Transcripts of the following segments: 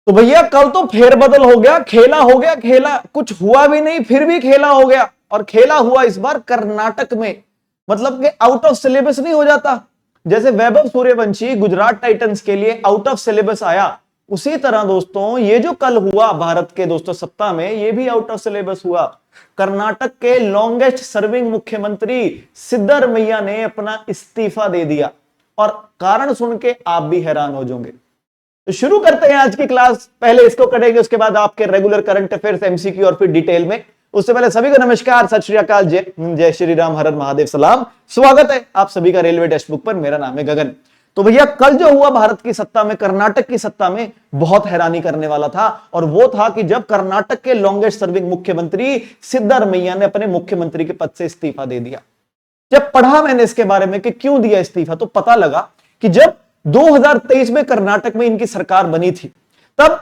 तो भैया कल तो फेरबदल हो गया, खेला हो गया, खेला कुछ हुआ भी नहीं फिर भी खेला हो गया। और खेला हुआ इस बार कर्नाटक में, मतलब कि आउट ऑफ सिलेबस नहीं हो जाता। जैसे वैभव सूर्यवंशी गुजरात टाइटंस के लिए आउट ऑफ सिलेबस आया, उसी तरह दोस्तों ये जो कल हुआ भारत के दोस्तों सत्ता में, ये भी आउट ऑफ सिलेबस हुआ। कर्नाटक के लॉन्गेस्ट सर्विंग मुख्यमंत्री सिद्धरमैया ने अपना इस्तीफा दे दिया, और कारण सुन के आप भी हैरान हो जाओगे। तो शुरू करते हैं आज की क्लास। पहले इसको करेंगे, उसके बाद आपके रेगुलर करंट अफेयर्स एमसीक्यू और फिर डिटेल में। उससे पहले सभी को नमस्कार, सत श्री अकाल, जय श्री राम, हर हर महादेव, सलाम। स्वागत है आप सभी का रेलवे टेक्स्ट बुक पर। मेरा नाम है गगन। तो भैया कल जो हुआ भारत की सत्ता में, कर्नाटक की सत्ता में, बहुत हैरानी करने वाला था। और वो था कि जब कर्नाटक के लॉन्गेस्ट सर्विंग मुख्यमंत्री सिद्धरमैया ने अपने मुख्यमंत्री के पद से इस्तीफा दे दिया। जब पढ़ा मैंने इसके बारे में कि क्यों दिया इस्तीफा, तो पता लगा कि जब 2023 में कर्नाटक में इनकी सरकार बनी थी, तब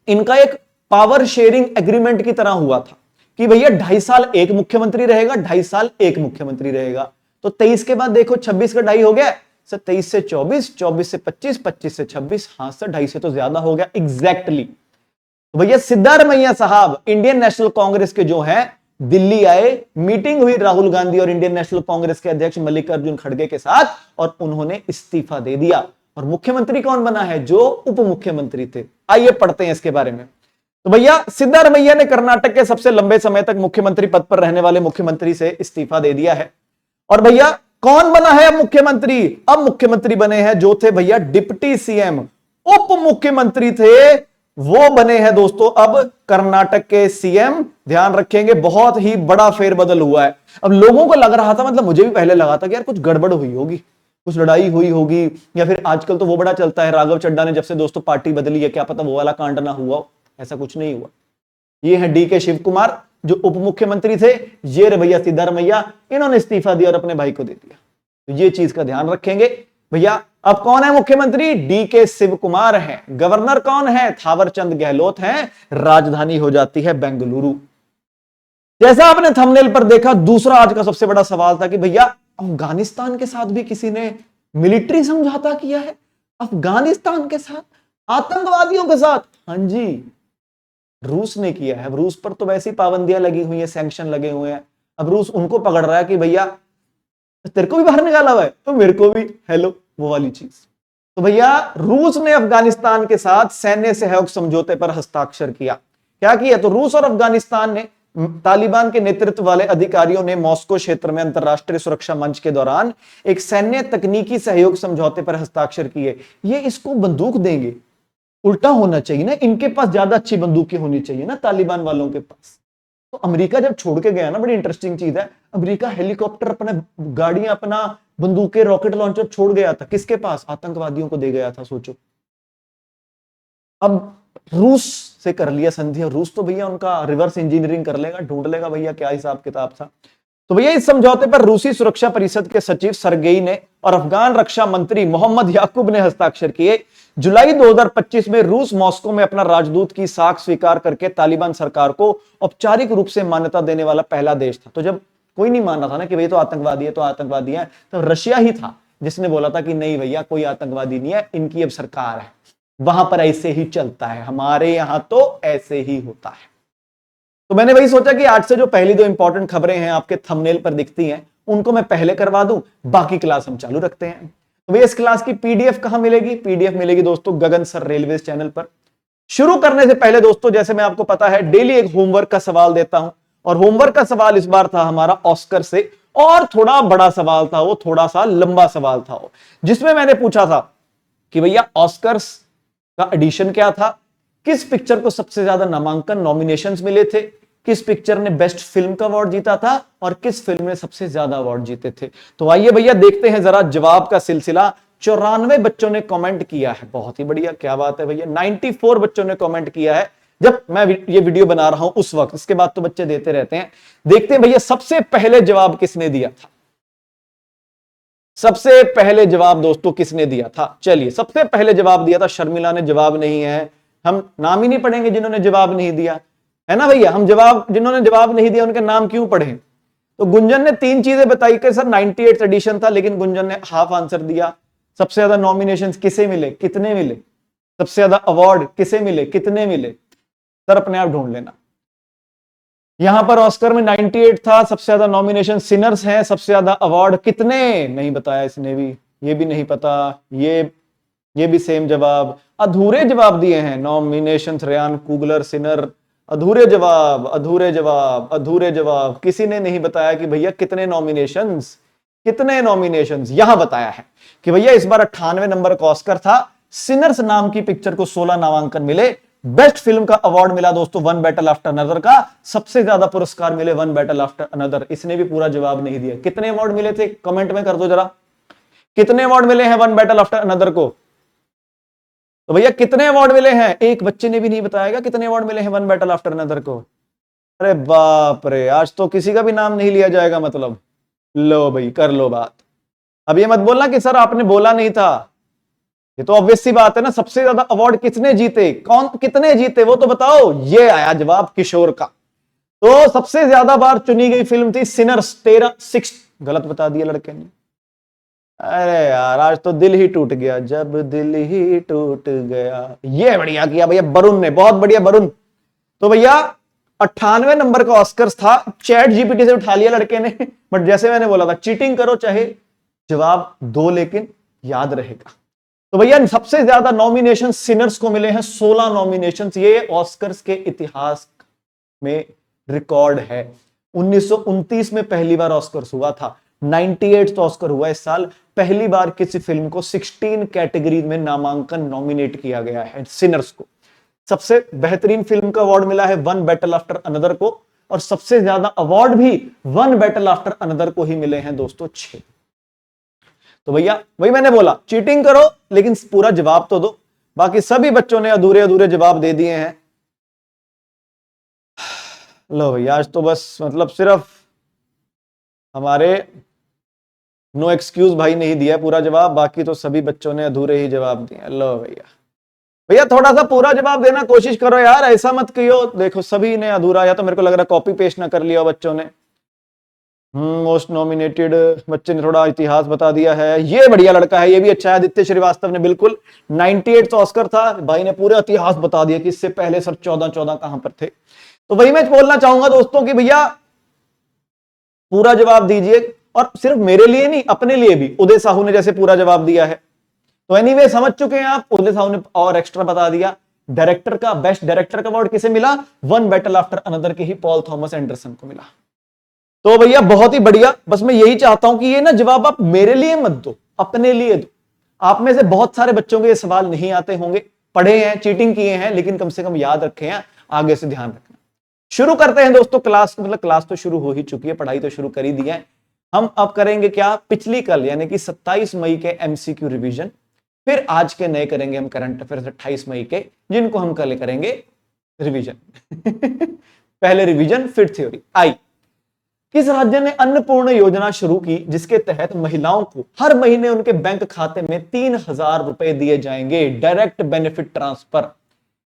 इनका एक पावर शेयरिंग एग्रीमेंट की तरह हुआ था कि भैया 2.5 साल एक मुख्यमंत्री रहेगा, 2.5 साल एक मुख्यमंत्री रहेगा। तो 23 के बाद देखो 26 का 2.5 हो गया सर, 23 से 24, 24 से 25, 25 से 26, हां सर 2.5 से तो ज्यादा हो गया एग्जैक्टली। तो भैया सिद्धरमैया साहब इंडियन नेशनल कांग्रेस के जो है दिल्ली आए, मीटिंग हुई राहुल गांधी और इंडियन नेशनल कांग्रेस के अध्यक्ष मल्लिकार्जुन खड़गे के साथ, और उन्होंने इस्तीफा दे दिया। और मुख्यमंत्री कौन बना है? जो उप मुख्यमंत्री थे। आइए पढ़ते हैं इसके बारे में। तो भैया सिद्धरमैया ने कर्नाटक के सबसे लंबे समय तक मुख्यमंत्री पद पर रहने वाले मुख्यमंत्री से इस्तीफा दे दिया है। और भैया कौन बना है अब मुख्यमंत्री? अब मुख्यमंत्री बने हैं जो थे भैया डिप्टी सीएम, उप मुख्यमंत्री थे, वो बने हैं दोस्तों अब कर्नाटक के सीएम। ध्यान रखेंगे, बहुत ही बड़ा फेरबदल हुआ है। अब लोगों को लग रहा था, मतलब मुझे भी पहले लगा था कि यार कुछ गड़बड़ हुई होगी, कुछ लड़ाई हुई होगी, या फिर आजकल तो वो बड़ा चलता है, राघव चड्ढा ने जब से दोस्तों पार्टी बदली है, क्या पता वो वाला कांड ना हुआ। ऐसा कुछ नहीं हुआ। ये है डीके शिव कुमार जो उप मुख्यमंत्री थे, ये रे भैया सिद्धरमैया, इन्होंने इस्तीफा दिया और अपने भाई को दे दिया। तो ये चीज का ध्यान रखेंगे भैया। अब कौन है मुख्यमंत्री? डीके शिव कुमार है। गवर्नर कौन है? थावरचंद गहलोत हैं। राजधानी हो जाती है बेंगलुरु। जैसा आपने थंबनेल पर देखा, दूसरा आज का सबसे बड़ा सवाल था कि भैया अफगानिस्तान के साथ भी किसी ने मिलिट्री समझौता किया है? अफगानिस्तान के साथ, आतंकवादियों के साथ? हां जी, रूस ने किया है। अब रूस पर तो वैसी पाबंदियां लगी हुई है, सैंक्शन लगे हुए हैं। अब रूस उनको पकड़ रहा है कि भैया तेरे को भी बाहर निकाला हुआ है तो मेरे को भी, हेलो वो वाली चीज। तो भैया रूस ने अफगानिस्तान के साथ सैन्य सहयोग समझौते पर हस्ताक्षर किया। क्या किया? तो रूस और अफगानिस्तान ने, तालिबान के नेतृत्व वाले अधिकारियों ने मॉस्को क्षेत्र में अंतरराष्ट्रीय सुरक्षा मंच के दौरान एक सैन्य तकनीकी सहयोग समझौते पर हस्ताक्षर किए। ये इसको बंदूक देंगे, उल्टा होना चाहिए ना, इनके पास ज्यादा अच्छी बंदूकें होनी चाहिए ना तालिबान वालों के पास। तो अमेरिका जब छोड़ के गया ना, बड़ी इंटरेस्टिंग चीज है, अमेरिका हेलीकॉप्टर, अपने गाड़ियां, अपना बंदूकें, रॉकेट लॉन्चर छोड़ गया था। किसके पास? आतंकवादियों को दे गया था, सोचो। अब रूस से कर लिया संधि, और रूस तो भैया उनका रिवर्स इंजीनियरिंग कर लेगा, ढूंढ लेगा भैया क्या हिसाब किताब था। तो भैया इस समझौते पर रूसी सुरक्षा परिषद के सचिव सरगेई ने और अफगान रक्षा मंत्री मोहम्मद याकूब ने हस्ताक्षर किए। जुलाई 2025 में रूस मॉस्को में अपना राजदूत की साख स्वीकार करके तालिबान सरकार को औपचारिक रूप से मान्यता देने वाला पहला देश था। तो जब कोई नहीं मान रहा था ना कि भाई तो आतंकवादी है, तो आतंकवादी है, तो रशिया ही था जिसने बोला था कि नहीं भैया कोई आतंकवादी नहीं है, इनकी अब सरकार है, वहां पर ऐसे ही चलता है, हमारे यहां तो ऐसे ही होता है। तो मैंने वही सोचा कि आज से जो पहली दो इंपॉर्टेंट खबरें हैं आपके थंबनेल पर दिखती हैं, उनको मैं पहले करवा दूं, बाकी क्लास हम चालू रखते हैं। तो भैया इस क्लास की पीडीएफ कहां मिलेगी? पीडीएफ मिलेगी दोस्तों गगन सर रेलवे चैनल पर। शुरू करने से पहले दोस्तों, जैसे मैं आपको पता है डेली एक होमवर्क का सवाल देता हूं, और होमवर्क का सवाल इस बार था हमारा ऑस्कर से, और थोड़ा बड़ा सवाल था वो, थोड़ा सा लंबा सवाल था वो, जिसमें मैंने पूछा था कि भैया ऑस्कर्स का एडिशन क्या था, किस पिक्चर को सबसे ज्यादा नामांकन, नॉमिनेशंस मिले थे, किस पिक्चर ने बेस्ट फिल्म का अवार्ड जीता था, और किस फिल्म ने सबसे ज्यादा अवार्ड जीते थे। तो आइए भैया देखते हैं जरा जवाब का सिलसिला। 94 बच्चों ने कमेंट किया है, बहुत ही बढ़िया, क्या बात है भैया। 94 बच्चों ने कमेंट किया है जब मैं ये वीडियो बना रहा हूं उस वक्त, इसके बाद तो बच्चे देते रहते हैं। देखते हैं भैया सबसे पहले जवाब किसने दिया था। सबसे पहले जवाब दोस्तों किसने दिया था? चलिए, सबसे पहले जवाब दिया था शर्मिला ने। जवाब नहीं है, हम नाम ही नहीं पढ़ेंगे जिन्होंने जवाब नहीं दिया, है ना भैया। हम जवाब, जिन्होंने जवाब नहीं दिया उनके नाम क्यों पढ़े? तो गुंजन ने 3 चीजें बताई कि सर 98 एडिशन था, लेकिन गुंजन ने हाफ आंसर दिया। सबसे ज्यादा नॉमिनेशंस किसे मिले, कितने मिले? सबसे ज्यादा अवार्ड किसे मिले, कितने मिले, सर अपने आप ढूंढ लेना। यहां पर ऑस्कर में 98 था, सबसे ज्यादा नॉमिनेशन सिनर्स हैं, सबसे ज्यादा अवार्ड कितने नहीं बताया इसने भी, ये भी नहीं पता, ये भी सेम जवाब, अधूरे जवाब दिए हैं। नॉमिनेशंस रेयान कुगलर सिनर, अधूरे जवाब अधूरे जवाब अधूरे जवाब, किसी ने नहीं बताया कि भैया कितने नॉमिनेशंस, कितने नॉमिनेशंस। यहां बताया है कि भैया इस बार 98 नंबर का ऑस्कर था, सिनर्स नाम की पिक्चर को 16 नामांकन मिले, बेस्ट फिल्म का अवार्ड मिला दोस्तों वन बैटल आफ्टर अनदर का, सबसे ज्यादा पुरस्कार मिले वन बैटल आफ्टर अनदर। इसने भी पूरा जवाब नहीं दिया, कितने अवार्ड मिले थे कमेंट में कर दो जरा, कितने अवार्ड मिले हैं वन बैटल आफ्टर अनदर को। तो भैया कितने अवार्ड मिले हैं, एक बच्चे ने भी नहीं बताया कितने अवार्ड मिले हैं वन बैटल आफ्टर अनदर को। अरे बाप रे, आज तो किसी का भी नाम नहीं लिया जाएगा मतलब। लो भाई कर लो बात, अब ये मत बोलना कि सर आपने बोला नहीं था, ये तो ऑब्वियस सी बात है ना। सबसे ज्यादा अवार्ड किसने जीते, कौन कितने जीते वो तो बताओ। ये आया जवाब किशोर का। तो सबसे ज्यादा बार चुनी गई फिल्म थी सिनर्स, 6 गलत बता दिया लड़के ने। अरे यार आज तो दिल ही टूट गया, जब दिल ही टूट गया। ये बढ़िया किया भैया वरुण ने, बहुत बढ़िया वरुण। तो भैया 98 नंबर का ऑस्कर था, चैट जीपीटी से उठा लिया लड़के ने, बट जैसे मैंने बोला था चीटिंग करो चाहे जवाब दो लेकिन याद रहेगा। तो भैया सबसे ज्यादा नॉमिनेशन सिनर्स को मिले हैं, 16 नॉमिनेशन, ये ऑस्कर्स के इतिहास में रिकॉर्ड है। 1929 में पहली बार ऑस्कर्स हुआ था, 98 ऑस्कर हुआ इस साल, पहली बार किसी फिल्म को 16 कैटेगरी में नामांकन नॉमिनेट किया गया है सिनर्स को। सबसे बेहतरीन फिल्म का अवार्ड मिला है वन बैटल आफ्टर अनदर को, और सबसे ज्यादा अवार्ड भी वन बैटल आफ्टर अनदर को ही मिले हैं दोस्तों, 6। तो भैया वही मैंने बोला चीटिंग करो लेकिन पूरा जवाब तो दो, बाकी सभी बच्चों ने अधूरे अधूरे जवाब दे दिए हैं। लो भैया आज तो बस मतलब सिर्फ हमारे नो एक्सक्यूज भाई नहीं दिया पूरा जवाब, बाकी तो सभी बच्चों ने अधूरे ही जवाब दिए। लो भैया, भैया थोड़ा सा पूरा जवाब देना कोशिश करो यार, ऐसा मत कहियो। देखो सभी ने अधूरा, या तो मेरे को लग रहा है कॉपी पेस्ट ना कर लिया बच्चों ने। मोस्ट नॉमिनेटेड बच्चे ने थोड़ा इतिहास बता दिया है, ये बढ़िया लड़का है, ये भी अच्छा है। आदित्य श्रीवास्तव ने बिल्कुल 98 ऑस्कर था, भाई ने पूरा इतिहास बता दिया कि इससे पहले सर 14 कहां पर थे। तो वही मैं बोलना चाहूंगा दोस्तों कि भैया पूरा जवाब दीजिए, और सिर्फ मेरे लिए नहीं अपने लिए भी। उदय साहू ने जैसे पूरा जवाब दिया है, तो एनीवे समझ चुके हैं आप, उदय साहू ने और एक्स्ट्रा बता दिया। डायरेक्टर का बेस्ट डायरेक्टर का अवार्ड किसे मिला, वन बैटल आफ्टर अनदर के ही पॉल थॉमस एंडरसन को मिला। तो भैया बहुत ही बढ़िया, बस मैं यही चाहता हूं कि ये ना जवाब आप मेरे लिए मत दो, अपने लिए दो। आप में से बहुत सारे बच्चों के ये सवाल नहीं आते होंगे, पढ़े हैं चीटिंग किए हैं, लेकिन कम से कम याद रखे हैं, आगे से ध्यान रखना। शुरू करते हैं दोस्तों क्लास, मतलब क्लास तो शुरू हो ही चुकी है, पढ़ाई तो शुरू कर ही दी है। हम अब करेंगे क्या, पिछली कल यानी कि 27 मई के एमसीक्यू रिवीजन, फिर आज के नए करेंगे हम करंट अफेयर्स 28 मई के, जिनको हम कल करेंगे रिवीजन। पहले रिवीजन फिर थ्योरी। आई, किस राज्य ने अन्नपूर्ण योजना शुरू की जिसके तहत महिलाओं को हर महीने उनके बैंक खाते में 3,000 रुपए दिए जाएंगे, डायरेक्ट बेनिफिट ट्रांसफर।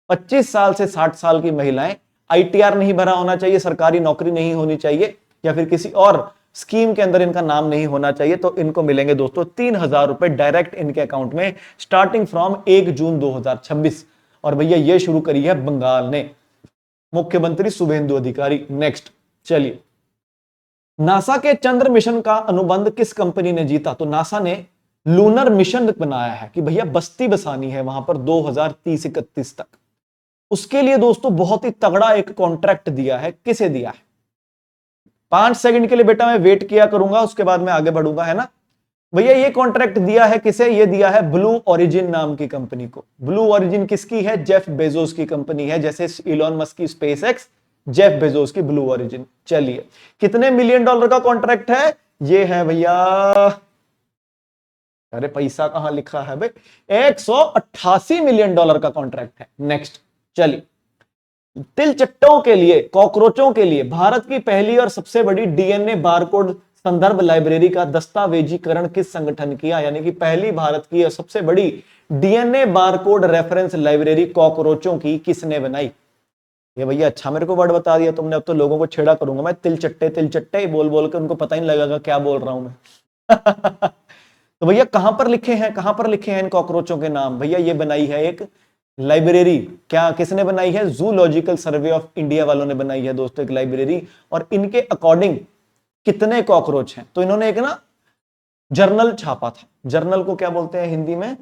25 साल से 60 साल की महिलाएं, आईटीआर नहीं भरा होना चाहिए, सरकारी नौकरी नहीं होनी चाहिए, या फिर किसी और स्कीम के अंदर इनका नाम नहीं होना चाहिए, तो इनको मिलेंगे दोस्तों 3,000 रुपए डायरेक्ट इनके अकाउंट में, स्टार्टिंग फ्रॉम 1 जून 2026। और भैया ये शुरू करी है बंगाल ने, मुख्यमंत्री शुभेंदु अधिकारी। नेक्स्ट चलिए, नासा के चंद्र मिशन का अनुबंध किस कंपनी ने जीता, तो नासा ने लूनर मिशन बनाया है कि भैया बस्ती बसानी है वहां पर 2030-31 तक। उसके लिए दोस्तों बहुत ही तगड़ा एक कॉन्ट्रैक्ट दिया है, किसे दिया है? 5 सेकंड के लिए बेटा मैं वेट किया करूंगा, उसके बाद मैं आगे बढ़ूंगा, है ना भैया। ये कॉन्ट्रैक्ट दिया है किसे, ये दिया है ब्लू ओरिजिन नाम की कंपनी को। ब्लू ओरिजिन किसकी है, जेफ बेजोस की कंपनी है, जैसे इलॉन मस्क की स्पेस एक्स, जेफ बेजोस की ब्लू ओरिजिन। चलिए कितने मिलियन डॉलर का कॉन्ट्रैक्ट है, ये है भैया, अरे पैसा कहां लिखा है भाई, 188 मिलियन डॉलर का कॉन्ट्रैक्ट है। नेक्स्ट चलिए, तिलचट्टों के लिए, कॉकरोचों के लिए भारत की पहली और सबसे बड़ी डीएनए बारकोड संदर्भ लाइब्रेरी का दस्तावेजीकरण किस संगठन किया, यानी कि पहली भारत की और सबसे बड़ी डीएनए बारकोड रेफरेंस लाइब्रेरी कॉकरोचों की किसने बनाई? ये भैया अच्छा मेरे को वर्ड बता दिया तुमने, अब तो लोगों को छेड़ा करूंगा मैं, तिलचट्टे तिलचट्टे बोल बोल के उनको पता ही नहीं लगेगा क्या बोल रहा हूं मैं। तो भैया कहां पर लिखे हैं, कहां पर लिखे हैं इन कॉकरोचों के नाम? भैया ये बनाई है एक लाइब्रेरी क्या किसने बनाई है? जूलॉजिकल सर्वे ऑफ इंडिया वालों ने बनाई है दोस्तों एक लाइब्रेरी। और इनके अकॉर्डिंग कितने कॉकरोच हैं? तो इन्होंने एक ना जर्नल छापा था। जर्नल को क्या बोलते हैं हिंदी में?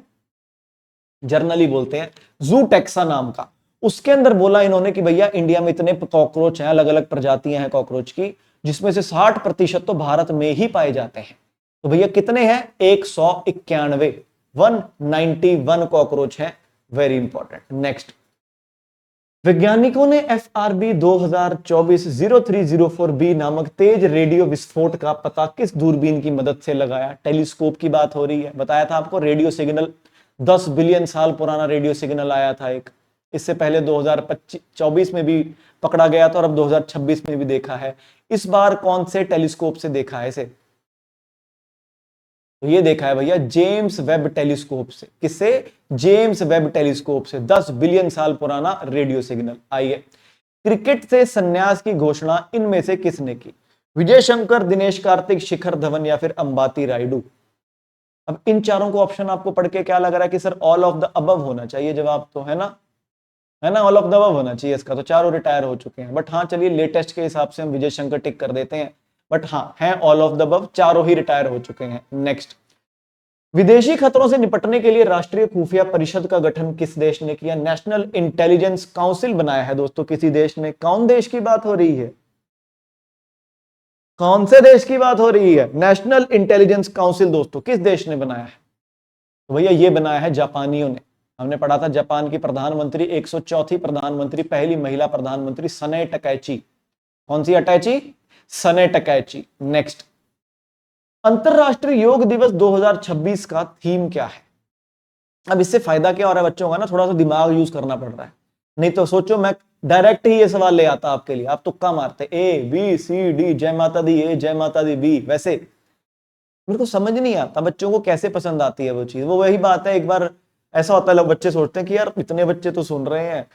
जर्नल ही बोलते हैं। जू टेक्सा नाम का। उसके अंदर बोला इन्होंने कि भैया इंडिया में इतने कॉकरोच हैं, अलग अलग प्रजातियां हैं कॉकरोच की, जिसमें से 60% तो भारत में ही पाए जाते हैं। तो भैया कितने हैं? 191, 191 कॉकरोच हैं। Very important. नेक्स्ट, वैज्ञानिकों ने FRB 2024-0304b नामक तेज रेडियो विस्फोट का पता किस दूरबीन की मदद से लगाया? टेलीस्कोप की बात हो रही है। बताया था आपको रेडियो सिग्नल 10 बिलियन साल पुराना रेडियो सिग्नल आया था एक। इससे पहले 2024 में भी पकड़ा गया था और अब 2026 में भी देखा है। इस बार कौन से टेलीस्कोप से देखा है इसे? तो ये देखा है भैया जेम्स वेब टेलीस्कोप से। किससे? जेम्स वेब टेलीस्कोप से। 10 बिलियन साल पुराना रेडियो सिग्नल। आइए, क्रिकेट से संन्यास की घोषणा इनमें से किसने की? विजय शंकर, दिनेश कार्तिक, शिखर धवन या फिर अंबाती रायडू? अब इन चारों को ऑप्शन आपको पढ़ के क्या लग रहा है कि sir all of the above होना चाहिए जवाब, तो है ना? है ना, ऑल ऑफ द अबव होना चाहिए इसका। तो चारों रिटायर हो चुके हैं, बट हाँ चलिए लेटेस्ट के हिसाब से हम विजय शंकर टिक कर देते हैं। बट हाँ है ऑल ऑफ द अबव, चारों ही रिटायर हो चुके हैं। नेक्स्ट, विदेशी खतरों से निपटने के लिए राष्ट्रीय खुफिया परिषद का गठन किस देश ने किया? नेशनल इंटेलिजेंस काउंसिल बनाया है दोस्तों किसी देश ने। कौन देश की बात हो रही है? कौन से देश की बात हो रही है? नेशनल इंटेलिजेंस काउंसिल दोस्तों किस देश ने बनाया है? तो भैया ये बनाया है जापानियों ने। हमने पढ़ा था जापान की प्रधानमंत्री 104वीं प्रधानमंत्री, पहली महिला प्रधानमंत्री सने टकैची। कौन सी अटैची? सने टकैची। नेक्स्ट, अंतरराष्ट्रीय योग दिवस 2026 का थीम क्या है? अब इससे फायदा क्या हो रहा है बच्चों का ना, थोड़ा सा दिमाग यूज करना पड़ रहा है। नहीं तो सोचो मैं डायरेक्ट ही ये सवाल ले आता आपके लिए, आप तुक्का मारते ABCD, जय माता दी A, जय माता दी B। वैसे मेरे को समझ नहीं आता बच्चों को कैसे पसंद आती है वो चीज। वो वही बात है, एक बार ऐसा होता है लोग बच्चे सोचते हैं कि यार इतने बच्चे तो सुन रहे हैं,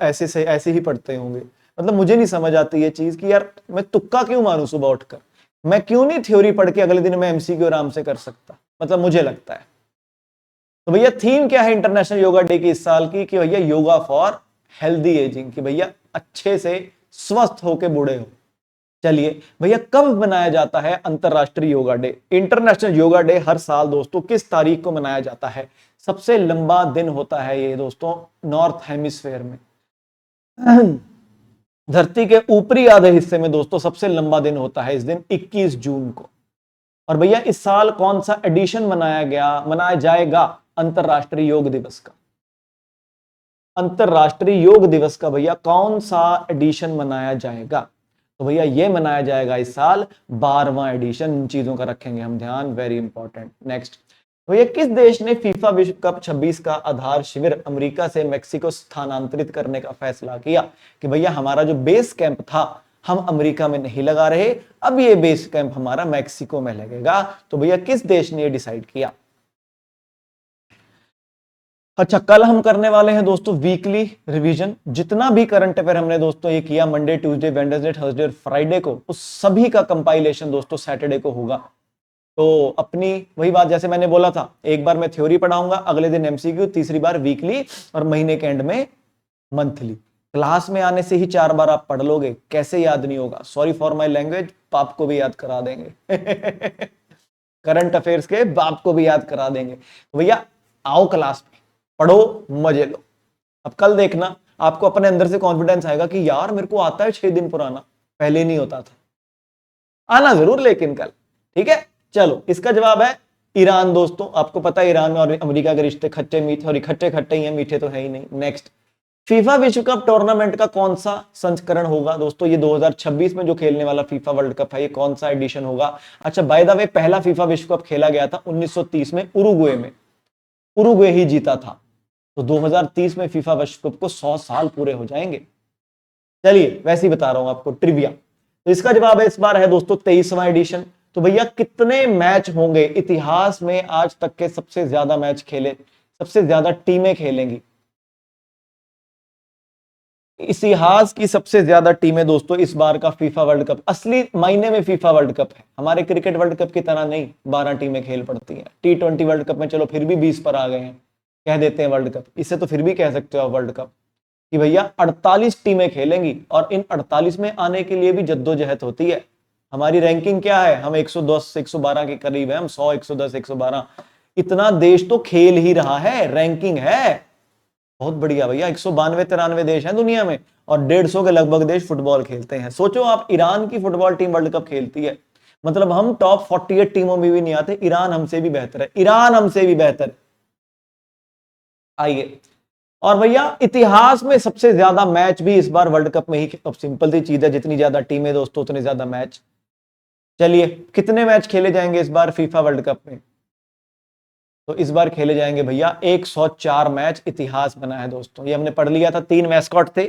ऐसे से ऐसे ही पढ़ते होंगे। मतलब मुझे नहीं समझ आती ये चीज कि यार मैं तुक्का क्यों मारूं सुबह उठकर। मैं क्यों नहीं थ्योरी पढ़ के अगले दिन मैं MCQ आराम से कर सकता? मतलब मुझे लगता है। तो भैया थीम क्या है इंटरनेशनल योगा डे की इस साल की? कि भैया योगा फॉर हेल्दी एजिंग, कि भैया अच्छे से स्वस्थ होके बूढ़े हो। चलिए भैया कब मनाया जाता है अंतरराष्ट्रीय yoga day? International yoga day हर साल दोस्तों किस तारीख को मनाया जाता है? सबसे लंबा दिन होता है ये दोस्तों नॉर्थ हेमिस्फेयर में। धरती के ऊपरी आधे हिस्से में दोस्तों सबसे लंबा दिन होता है इस दिन 21 जून को। और भैया इस साल कौन सा एडिशन मनाया जाएगा अंतरराष्ट्रीय योग दिवस का? अंतरराष्ट्रीय योग दिवस का भैया कौन सा एडिशन मनाया जाएगा? तो भैया ये मनाया जाएगा इस साल 12वां एडिशन। इन चीजों का रखेंगे हम ध्यान, वेरी इंपॉर्टेंट। नेक्स्ट, भैया किस देश ने फीफा विश्व कप 26 का आधार शिविर अमेरिका से मेक्सिको स्थानांतरित करने का फैसला किया? कि भैया हमारा जो बेस कैंप था हम अमेरिका में नहीं लगा रहे, अब ये बेस कैंप हमारा मैक्सिको में लगेगा। तो भैया किस देश ने ये डिसाइड किया? अच्छा, कल हम करने वाले हैं दोस्तों वीकली रिवीजन। जितना भी करंट अफेयर हमने दोस्तों ये किया मंडे, ट्यूसडे, वेडनेसडे, थर्सडे और फ्राइडे को, उस सभी का कंपाइलेशन दोस्तों सैटरडे को होगा। तो अपनी वही बात जैसे मैंने बोला था, एक बार मैं थ्योरी पढ़ाऊंगा, अगले दिन MCQ, तीसरी बार वीकली और महीने के एंड में मंथली। क्लास में आने से ही 4 बार आप पढ़ लोगे, कैसे याद नहीं होगा? सॉरी फॉर माई लैंग्वेज, बाप को भी याद करा देंगे। करंट अफेयर्स के बाप को भी याद करा देंगे। तो भैया आओ क्लास में, पढ़ो, मजे लो। अब कल देखना आपको अपने अंदर से कॉन्फिडेंस आएगा कि यार मेरे को आता है 6 दिन पुराना, पहले नहीं होता था। आना जरूर लेकिन कल, ठीक है? चलो इसका जवाब है ईरान दोस्तों। आपको पता है ईरान और अमेरिका के रिश्ते खट्टे मीठे, और खट्टे खट्टे ही हैं, मीठे तो है ही नहीं। नेक्स्ट, फीफा विश्व कप टूर्नामेंट का कौन सा संस्करण होगा दोस्तों? ये 2026 में जो खेलने वाला फीफा वर्ल्ड कप है, ये कौन सा एडिशन होगा? अच्छा बाय द वे, पहला फीफा विश्व कप खेला गया था 1930 में उरुग्वे में। उरुग्वे ही जीता था। तो 2030 में फीफा विश्व कप को 100 साल पूरे हो जाएंगे। चलिए वैसे ही बता रहा हूं आपको ट्रिविया। तो इसका जवाब है इस बार है दोस्तों 23वां एडिशन। तो भैया कितने मैच होंगे इतिहास में आज तक के? सबसे ज्यादा मैच खेले, सबसे ज्यादा टीमें खेलेंगी, इतिहास की सबसे ज्यादा टीमें दोस्तों इस बार का फीफा वर्ल्ड कप, असली मायने में फीफा वर्ल्ड कप है, हमारे क्रिकेट वर्ल्ड कप की तरह नहीं 12 टीमें खेल पड़ती हैं। T20 वर्ल्ड कप में चलो फिर भी 20 पर आ गए हैं, कह देते हैं वर्ल्ड कप, इसे तो फिर भी कह सकते हो आप वर्ल्ड कप, कि भैया 48 टीमें खेलेंगी और इन 48 में आने के लिए भी जद्दोजहद होती है। हमारी रैंकिंग क्या है, हम 110 112 के करीब है, हम 100 110 112, इतना देश तो खेल ही रहा है, रैंकिंग है बहुत बढ़िया भैया। 192 93 देश हैं दुनिया में और 150 के लगभग देश फुटबॉल खेलते हैं। सोचो आप, ईरान की फुटबॉल टीम वर्ल्ड कप खेलती है, मतलब हम टॉप 48 टीमों में भी नहीं आते, ईरान हमसे भी बेहतर है, ईरान हमसे भी बेहतर है। आइए, और भैया इतिहास में सबसे ज्यादा मैच भी इस बार वर्ल्ड कप में ही, अब सिंपल सी चीज है, जितनी ज्यादा टीमें दोस्तों उतने ज्यादा मैच। चलिए, कितने मैच खेले जाएंगे इस बार फीफा वर्ल्ड कप में, तो इस बार खेले जाएंगे भैया 104 मैच, इतिहास बना है दोस्तों। ये हमने पढ़ लिया था, 3 मैस्कॉट थे,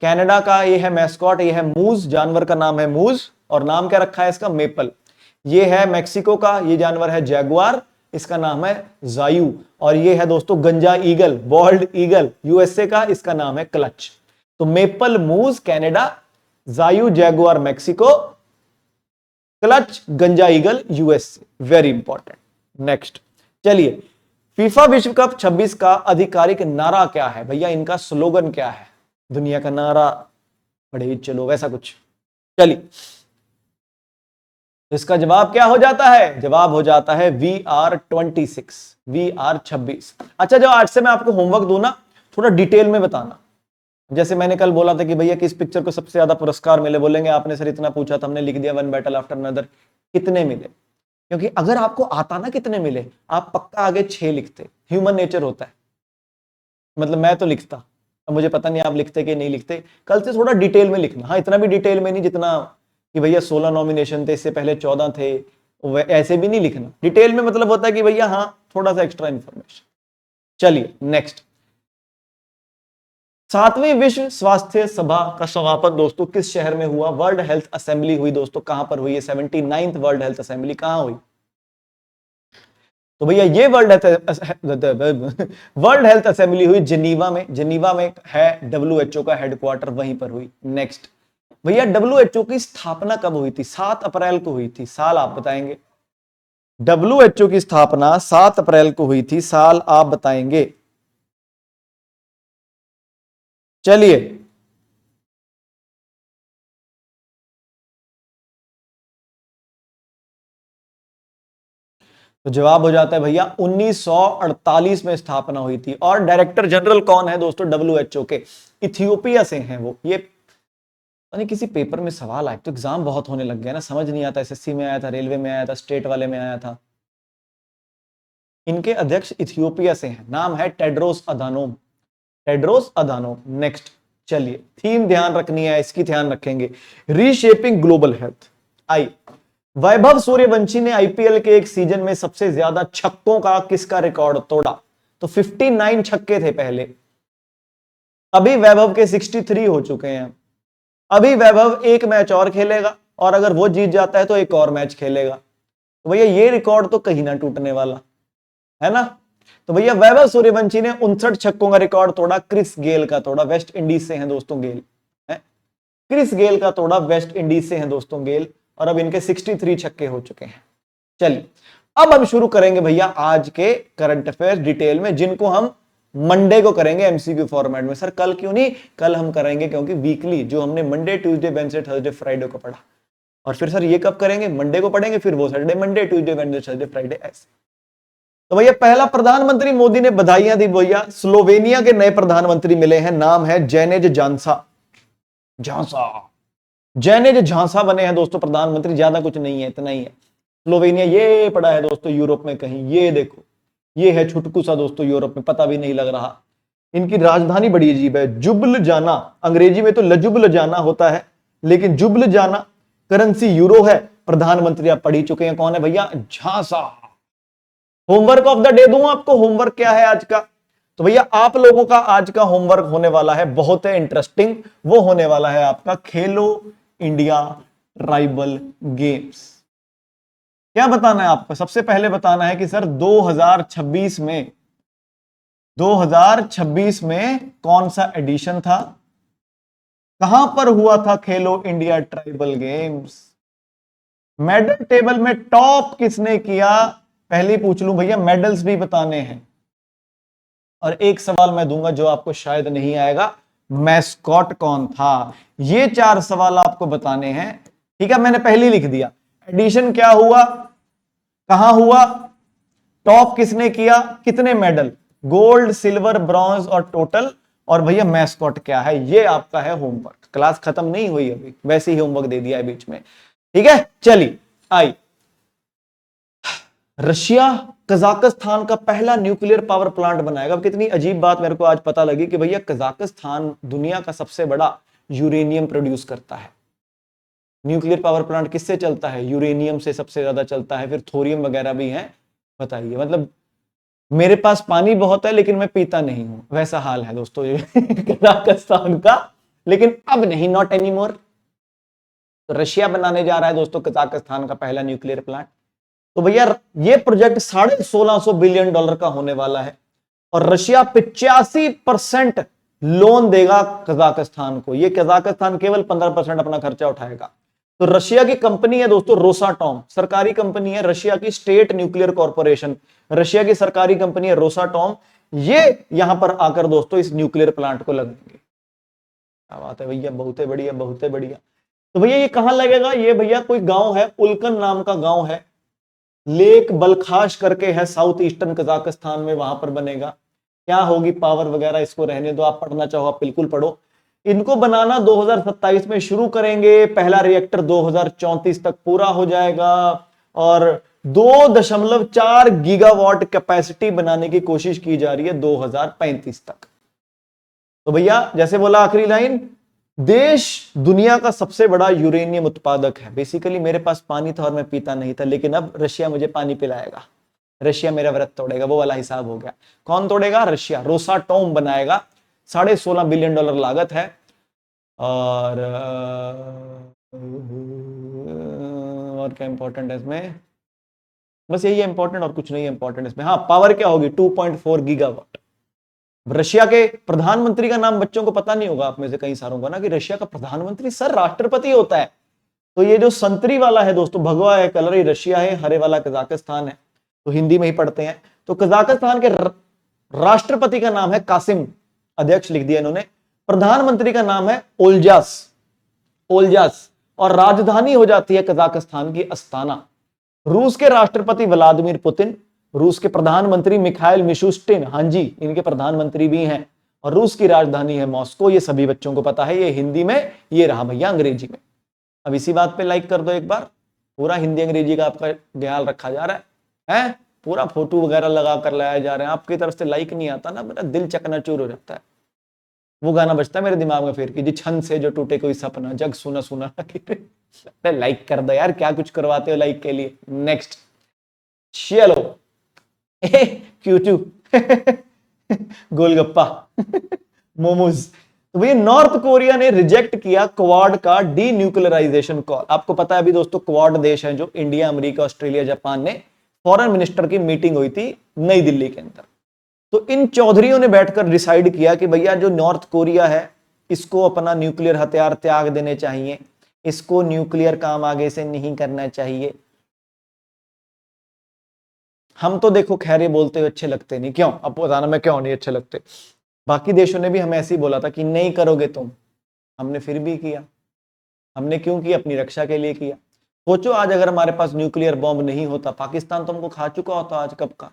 कनाडा का ये है मैस्कॉट, ये है मूज, जानवर का नाम है मूज और नाम क्या रखा है इसका, मेपल। ये है मेक्सिको का, ये जानवर है जैगुआर, इसका नाम है जायू। और ये है दोस्तों गंजा ईगल, बॉल्ड ईगल, यूएसए का, इसका नाम है क्लच। तो मेपल मूज कनाडा, जायू जैगुआर मेक्सिको, क्लच गंजा eagle USA, very important. Next, चलिए, फीफा विश्व कप 26 का आधिकारिक नारा क्या है भैया, इनका स्लोगन क्या है, दुनिया का नारा बड़े ही चलो वैसा कुछ। चलिए, इसका जवाब क्या हो जाता है, जवाब हो जाता है VR26, VR26। अच्छा, जो आज से मैं आपको होमवर्क दूं ना, थोड़ा डिटेल में बताना। जैसे मैंने कल बोला था कि भैया किस पिक्चर को सबसे ज्यादा पुरस्कार मिले, बोलेंगे आपने सर इतना पूछा था, हमने लिख दिया वन बैटल आफ्टर अनदर, कितने मिले, क्योंकि अगर आपको आता ना कितने मिले, आप पक्का आगे 6 लिखते, ह्यूमन नेचर होता है, मतलब मैं तो लिखता, अब मुझे पता नहीं आप लिखते कि नहीं लिखते, कल से थोड़ा डिटेल में लिखना। हाँ, इतना भी डिटेल में नहीं जितना कि भैया 16 नॉमिनेशन थे, इससे पहले 14 थे, ऐसे भी नहीं लिखना डिटेल में, मतलब होता है कि भैया हाँ थोड़ा सा एक्स्ट्रा इंफॉर्मेशन। चलिए नेक्स्ट, 7वीं विश्व स्वास्थ्य सभा का समापन दोस्तों किस शहर में हुआ, वर्ल्ड हेल्थ असेंबली हुई दोस्तों, कहां पर हुई है, 79th वर्ल्ड हेल्थ असेंबली कहां हुई, तो भैया ये वर्ल्ड हेल्थ असेंबली हुई जिनीवा में, जिनीवा में है WHO का हेडक्वार्टर, वहीं पर हुई। नेक्स्ट भैया, WHO की स्थापना कब हुई थी, 7 अप्रैल को हुई थी, साल आप बताएंगे। WHO की स्थापना 7 अप्रैल को हुई थी, साल आप बताएंगे। चलिए, तो जवाब हो जाता है भैया 1948 में स्थापना हुई थी। और डायरेक्टर जनरल कौन है दोस्तों WHO के, इथियोपिया से हैं वो। ये नहीं, किसी पेपर में सवाल आए तो, एग्जाम बहुत होने लग गया ना, समझ नहीं आता, SSC में आया था, रेलवे में आया था, स्टेट वाले में आया था। इनके अध्यक्ष इथियोपिया से हैं, नाम है Tedros Adhanom, Tedros Adhanom. Next, चलिए, थीम ध्यान रखनी है, इसकी ध्यान रखेंगे, रीशेपिंग ग्लोबल हेल्थ। आई, वैभव सूर्यवंशी ने IPL के एक सीजन में सबसे ज्यादा छक्कों का किसका रिकॉर्ड तोड़ा, तो 59 छक्के थे पहले, अभी वैभव के 63 हो चुके हैं। अभी वैभव एक मैच और खेलेगा और अगर वो जीत जाता है तो एक और मैच खेलेगा, तो भैया ये रिकॉर्ड तो कहीं ना टूटने वाला है ना। तो भैया वैभव सूर्यवंशी ने 59 छक्कों का रिकॉर्ड तोड़ा, क्रिस गेल का तोड़ा, वेस्ट इंडीज से हैं दोस्तों गेल, है क्रिस गेल का तोड़ा, वेस्ट इंडीज से हैं दोस्तों गेल, और अब इनके 63 छक्के हो चुके हैं। चलिए, अब हम शुरू करेंगे भैया आज के करंट अफेयर्स डिटेल में, जिनको हम मंडे को करेंगे MCQ फॉर्मेट में। सर कल क्यों नहीं, कल हम करेंगे क्योंकि वीकली जो हमने Monday Tuesday Wednesday Thursday Friday को पढ़ा, और फिर सर ये कब करेंगे, मंडे को पढ़ेंगे, फिर वो Saturday Monday Tuesday Wednesday Thursday Friday ऐसे। तो भैया पहला, प्रधानमंत्री मोदी ने बधाइयां दी भैया, स्लोवेनिया के नए प्रधानमंत्री मिले हैं, नाम है जेनेज झांसा, झांसा, जेनेज झांसा बने हैं दोस्तों प्रधानमंत्री, ज्यादा कुछ नहीं है, इतना ही है। स्लोवेनिया ये पड़ा है दोस्तों यूरोप में कहीं, ये देखो, ये है छुटकू सा दोस्तों यूरोप में, पता भी नहीं लग रहा। इनकी राजधानी बड़ी अजीब है, जुबल जाना, अंग्रेजी में तो लजुबल जाना होता है, लेकिन जुबल जाना, करेंसी यूरो है, प्रधानमंत्री आप पढ़ ही चुके हैं, कौन है भैया, झांसा। होमवर्क ऑफ द डे दूं आपको, होमवर्क क्या है आज का, तो भैया आप लोगों का आज का होमवर्क होने वाला है बहुत है इंटरेस्टिंग, वो होने वाला है आपका खेलो इंडिया ट्राइबल गेम्स। क्या बताना है आपको, सबसे पहले बताना है कि सर 2026 में कौन सा एडिशन था, कहां पर हुआ था खेलो India tribal games, medal table में टॉप किसने किया, पहले ही पूछ लूं भैया, मेडल्स भी बताने हैं, और एक सवाल मैं दूंगा जो आपको शायद नहीं आएगा, मैस्कॉट कौन था। ये 4 सवाल आपको बताने हैं, ठीक है। मैंने पहले ही लिख दिया। एडिशन क्या हुआ, कहां हुआ, टॉप किसने किया, कितने मेडल, गोल्ड सिल्वर ब्रॉन्ज और टोटल, और भैया मैस्कॉट क्या है, ये आपका है होमवर्क। क्लास खत्म नहीं हुई अभी, वैसे ही होमवर्क दे दिया है बीच में, ठीक है। चलिए आई, रशिया कजाकिस्तान का पहला न्यूक्लियर पावर प्लांट बनाएगा। अब कितनी अजीब बात मेरे को आज पता लगी कि भैया कजाकिस्तान दुनिया का सबसे बड़ा यूरेनियम प्रोड्यूस करता है। न्यूक्लियर पावर प्लांट किससे चलता है, यूरेनियम से सबसे ज्यादा चलता है, फिर थोरियम वगैरह भी है। बताइए, मतलब मेरे पास पानी बहुत है लेकिन मैं पीता नहीं हूं, वैसा हाल है दोस्तों ये कजाकिस्तान का। लेकिन अब नहीं, नॉट एनी मोर। तो रशिया बनाने जा रहा है दोस्तों कजाकिस्तान का पहला न्यूक्लियर प्लांट। तो भैया ये प्रोजेक्ट $1650 बिलियन का होने वाला है, और रशिया 85% लोन देगा कजाकिस्तान को। ये कजाकिस्तान केवल 15% अपना खर्चा उठाएगा। तो रशिया की कंपनी है दोस्तों रोसाटॉम, सरकारी कंपनी है, रशिया की स्टेट न्यूक्लियर कॉर्पोरेशन, रशिया की सरकारी कंपनी है रोसाटॉम। ये यहां पर आकर दोस्तों इस न्यूक्लियर प्लांट को लगाएंगे। क्या बात है भैया, बहुत बढ़िया, बहुत बढ़िया। तो भैया ये कहां लगेगा, ये भैया कोई गांव है, उल्कन नाम का गांव है, लेक बलखाश करके है साउथ ईस्टर्न कजाकिस्तान में, वहां पर बनेगा। क्या होगी पावर वगैरह, इसको रहने दो, आप पढ़ना चाहो आप बिल्कुल पढ़ो। इनको बनाना 2027 में शुरू करेंगे, पहला रिएक्टर 2034 तक पूरा हो जाएगा, और 2.4 गीगावाट कैपेसिटी बनाने की कोशिश की जा रही है 2035 तक। तो भैया जैसे बोला आखिरी लाइन, देश दुनिया का सबसे बड़ा यूरेनियम उत्पादक है। बेसिकली मेरे पास पानी था और मैं पीता नहीं था, लेकिन अब रशिया मुझे पानी पिलाएगा, रशिया मेरा व्रत तोड़ेगा, वो वाला हिसाब हो गया। कौन तोड़ेगा, रशिया। रोसाटोम बनाएगा, $16.5 बिलियन लागत है। और क्या इंपॉर्टेंट है इसमें, बस यही है इंपॉर्टेंट, और कुछ नहीं है इंपॉर्टेंट इसमें। हाँ, पावर क्या होगी, 2.4 गीगावाट। रशिया के प्रधानमंत्री का नाम बच्चों को पता नहीं होगा, आप में से कई सारों का ना, कि रशिया का प्रधानमंत्री सर राष्ट्रपति होता है। तो ये जो संतरी वाला है दोस्तों, भगवा है कलर, ये रशिया है, हरे वाला कजाकिस्तान है। तो हिंदी में ही पढ़ते हैं। तो कजाकिस्तान के राष्ट्रपति का नाम है कासिम, अध्यक्ष लिख दिया इन्होंने। प्रधानमंत्री का नाम है ओल्जास, ओल्जास, और राजधानी हो जाती है कजाकिस्तान की अस्ताना। रूस के राष्ट्रपति व्लादिमीर पुतिन, रूस के प्रधानमंत्री मिखाइल मिशुस्टिन, हाँ जी इनके प्रधानमंत्री भी हैं, और रूस की राजधानी है मॉस्को। ये सभी बच्चों को पता है, ये हिंदी में, ये रहा भैया अंग्रेजी में। अब इसी बात पे लाइक कर दो एक बार, पूरा हिंदी अंग्रेजी का आपका ख्याल रखा जा रहा है, पूरा फोटो वगैरह लगा कर लाया जा रहे हैं। आपकी तरफ से लाइक नहीं आता ना, मेरा दिल चकनाचूर हो जाता है। वो गाना बजता है मेरे दिमाग में फिर, कि जी छन से जो टूटे कोई सपना, जग सुना सुना लाइक कर दो यार, क्या कुछ करवाते हो लाइक के लिए। नेक्स्ट, चलो क्यूटू गोलगप्पा मोमोज। तो भैया नॉर्थ कोरिया ने रिजेक्ट किया क्वाड का डीन्यूक्लियराइजेशन कॉल। आपको पता है अभी दोस्तों, क्वाड देश है जो इंडिया, अमेरिका, ऑस्ट्रेलिया, जापान ने फॉरेन मिनिस्टर की मीटिंग हुई थी नई दिल्ली के अंदर। तो इन चौधरियों ने बैठकर डिसाइड किया कि भैया जो नॉर्थ कोरिया है, इसको अपना न्यूक्लियर हथियार त्याग देने चाहिए, इसको न्यूक्लियर काम आगे से नहीं करना चाहिए। हम तो देखो खैर ये बोलते हुए अच्छे लगते नहीं, क्यों, अब बताना मैं क्यों नहीं अच्छे लगते। बाकी देशों ने भी हमें ऐसे ही बोला था कि नहीं करोगे तुम, हमने फिर भी किया। हमने क्यों किया, अपनी रक्षा के लिए किया। सोचो आज अगर हमारे पास न्यूक्लियर बॉम्ब नहीं होता, पाकिस्तान तो हमको खा चुका होता आज कब का।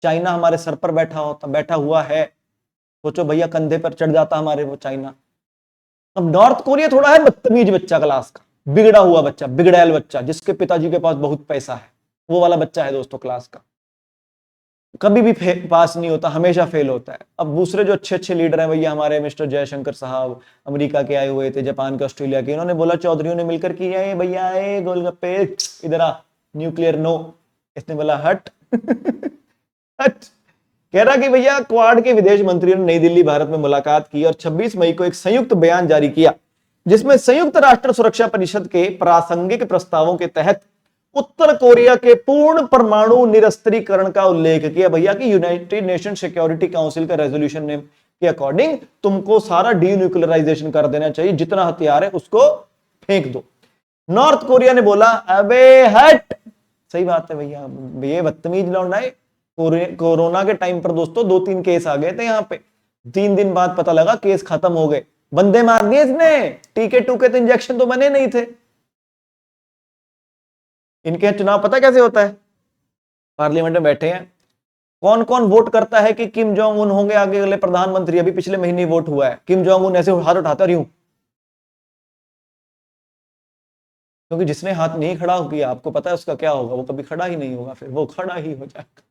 चाइना हमारे सर पर बैठा हुआ है। सोचो भैया, कंधे पर चढ़ जाता हमारे वो चाइना। अब नॉर्थ कोरिया थोड़ा है बदतमीज बच्चा क्लास का, बिगड़ा हुआ बच्चा, बिगड़ैल बच्चा, जिसके पिताजी के पास बहुत पैसा है, वो वाला बच्चा है दोस्तों क्लास का। कभी भी पास नहीं होता, हमेशा फेल होता है। अब दूसरे जो अच्छे अच्छे लीडर हैं भैया, हमारे मिस्टर जयशंकर साहब अमेरिका के आए हुए थे, जापान के, ऑस्ट्रेलिया के, इन्होंने बोला चौधरियों ने मिलकर कि ये भैया ए गोलगप्पे इधर आ, न्यूक्लियर नो। इसने बोला हट हट। कह रहा कि भैया क्वाड के विदेश मंत्रियों ने नई दिल्ली भारत में मुलाकात की और 26 मई को एक संयुक्त बयान जारी किया, जिसमें संयुक्त राष्ट्र सुरक्षा परिषद के प्रासंगिक प्रस्तावों के तहत उत्तर कोरिया के पूर्ण परमाणु निरस्त्रीकरण का उल्लेख किया। भैया कि यूनाइटेड नेशन सिक्योरिटी काउंसिल का रेजोल्यूशन ने के अकॉर्डिंग तुमको सारा डीन्यूक्लियराइजेशन कर देना चाहिए, जितना हथियार है उसको फेंक दो। नॉर्थ कोरिया ने बोला अबे हट। सही बात है भैया, ये बदतमीज लौंडा है, कोरोना के टाइम पर दोस्तों 2-3 केस आ गए थे यहां पे, 3 दिन बाद पता लगा केस खत्म हो गए, बंदे मार दिए इसने, टीके टूके तो इंजेक्शन तो बने नहीं थे। इनके यहाँ चुनाव पता कैसे होता है, पार्लियामेंट में बैठे हैं, कौन कौन वोट करता है कि किम जोंग उन होंगे आगे अगले प्रधानमंत्री, अभी पिछले महीने वोट हुआ है, किम जोंग उन ऐसे हाथ उठाता और यूं, क्योंकि जिसने हाथ नहीं खड़ा किया आपको पता है उसका क्या होगा, वो कभी खड़ा ही नहीं होगा, फिर वो खड़ा ही हो जाएगा।